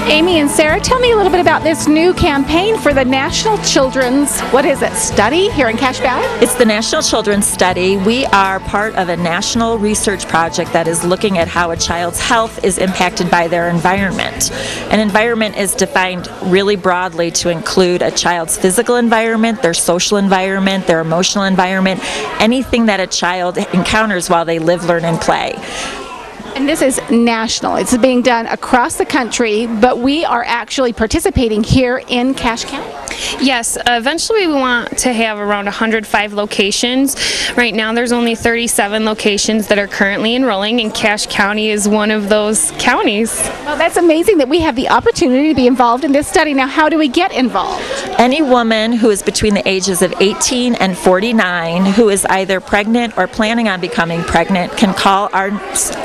Amy and Sarah, tell me a little bit about this new campaign for the Natl Childrens, Study here in Cache Valley? It's the Natl Childrens Study. We are part of a national research project that is looking at how a child's health is impacted by their environment. An environment is defined really broadly to include a child's physical environment, their social environment, their emotional environment, anything that a child encounters while they live, learn, and play. And this is national. It's being done across the country, but we are actually participating here in Cache County. Yes, eventually we want to have around 105 locations. Right now there's only 37 locations that are currently enrolling, and Cache County is one of those counties. Well, that's amazing that we have the opportunity to be involved in this study. Now, how do we get involved? Any woman who is between the ages of 18 and 49 who is either pregnant or planning on becoming pregnant can call our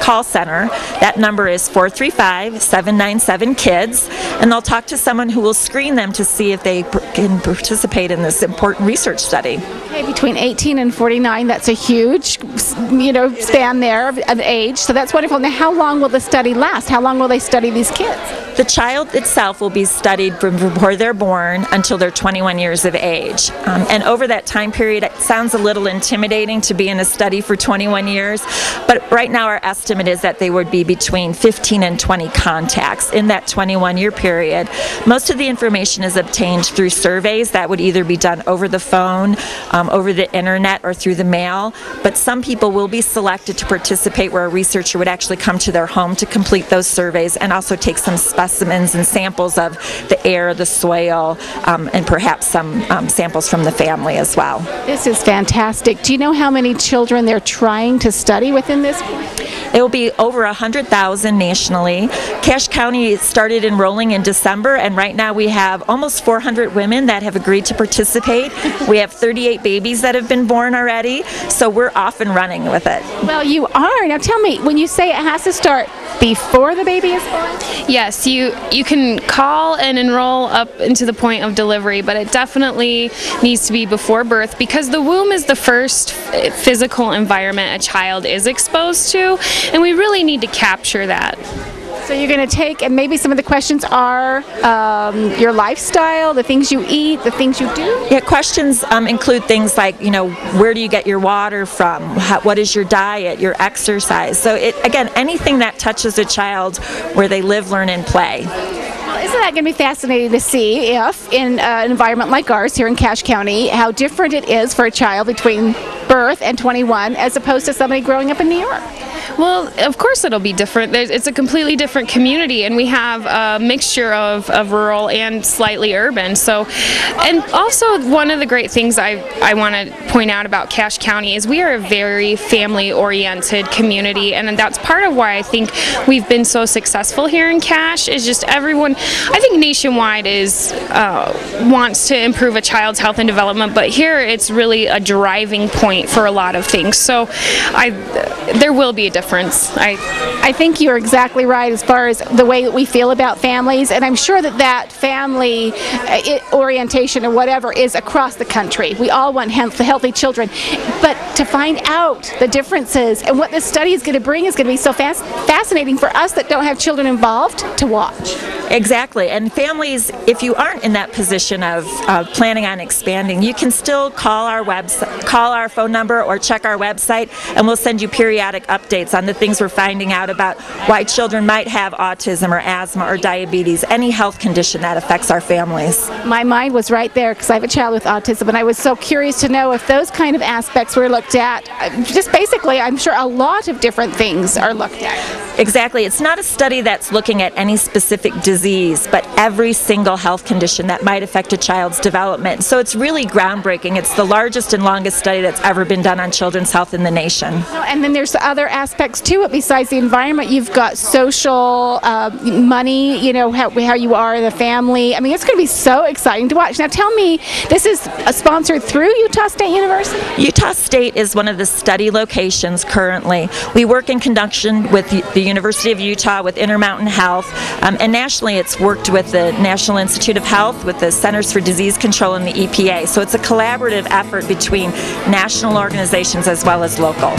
call center. That number is 435-797-KIDS, and they'll talk to someone who will screen them to see if they can participate in this important research study. Okay, between 18 and 49, that's a huge, span there of age, so that's wonderful. Now, how long will the study last? How long will they study these kids? The child itself will be studied from before they're born until they're 21 years of age. And over that time period, it sounds a little intimidating to be in a study for 21 years, but right now our estimate is that they would be between 15 and 20 contacts in that 21-year period. Most of the information is obtained through surveys that would either be done over the phone, over the internet, or through the mail, but some people will be selected to participate where a researcher would actually come to their home to complete those surveys and also take some specimens and samples of the air, the soil, and perhaps some samples from the family as well. This is fantastic. Do you know how many children they're trying to study within this point? It will be over 100,000 nationally. Cache County started enrolling in December, and right now we have almost 400 women that have agreed to participate. We have 38 babies that have been born already, so we're off and running with it. Well, you are. Now tell me, when you say it has to start before the baby is born? Yes, you can call and enroll up into the point of delivery, but it definitely needs to be before birth because the womb is the first physical environment a child is exposed to, and we really need to capture that. So you're going to take, and maybe some of the questions are your lifestyle, the things you eat, the things you do? Yeah, questions include things like, where do you get your water from? What is your diet, your exercise? So again, anything that touches a child where they live, learn, and play. Isn't that going to be fascinating to see if, in an environment like ours here in Cache County, how different it is for a child between birth and 21 as opposed to somebody growing up in New York? Well, of course it'll be different. It's a completely different community, and we have a mixture of rural and slightly urban. So, and also one of the great things I want to point out about Cache County is we are a very family-oriented community, and that's part of why I think we've been so successful here in Cache. Is just everyone, I think nationwide wants to improve a child's health and development, but here it's really a driving point for a lot of things. So there will be a difference. I think you're exactly right as far as the way that we feel about families, and I'm sure that family orientation or whatever is across the country. We all want healthy children, but to find out the differences and what this study is going to bring is going to be so fascinating for us that don't have children involved to watch. Exactly, and families, if you aren't in that position of planning on expanding, you can still call our phone number or check our website, and we'll send you periodic updates on the things we're finding out about why children might have autism or asthma or diabetes, any health condition that affects our families. My mind was right there because I have a child with autism, and I was so curious to know if those kind of aspects were looked at. Just basically, I'm sure a lot of different things are looked at. Exactly. It's not a study that's looking at any specific disease, but every single health condition that might affect a child's development. So it's really groundbreaking. It's the largest and longest study that's ever been done on children's health in the nation. And then there's other aspects to it besides the environment. You've got social, money, how you are in the family. I mean, it's going to be so exciting to watch. Now tell me, this is sponsored through Utah State University? Utah State is one of the study locations currently. We work in conjunction with the University of Utah, with Intermountain Health, and nationally it's worked with the National Institute of Health, with the Centers for Disease Control, and the EPA. So it's a collaborative effort between national organizations as well as local.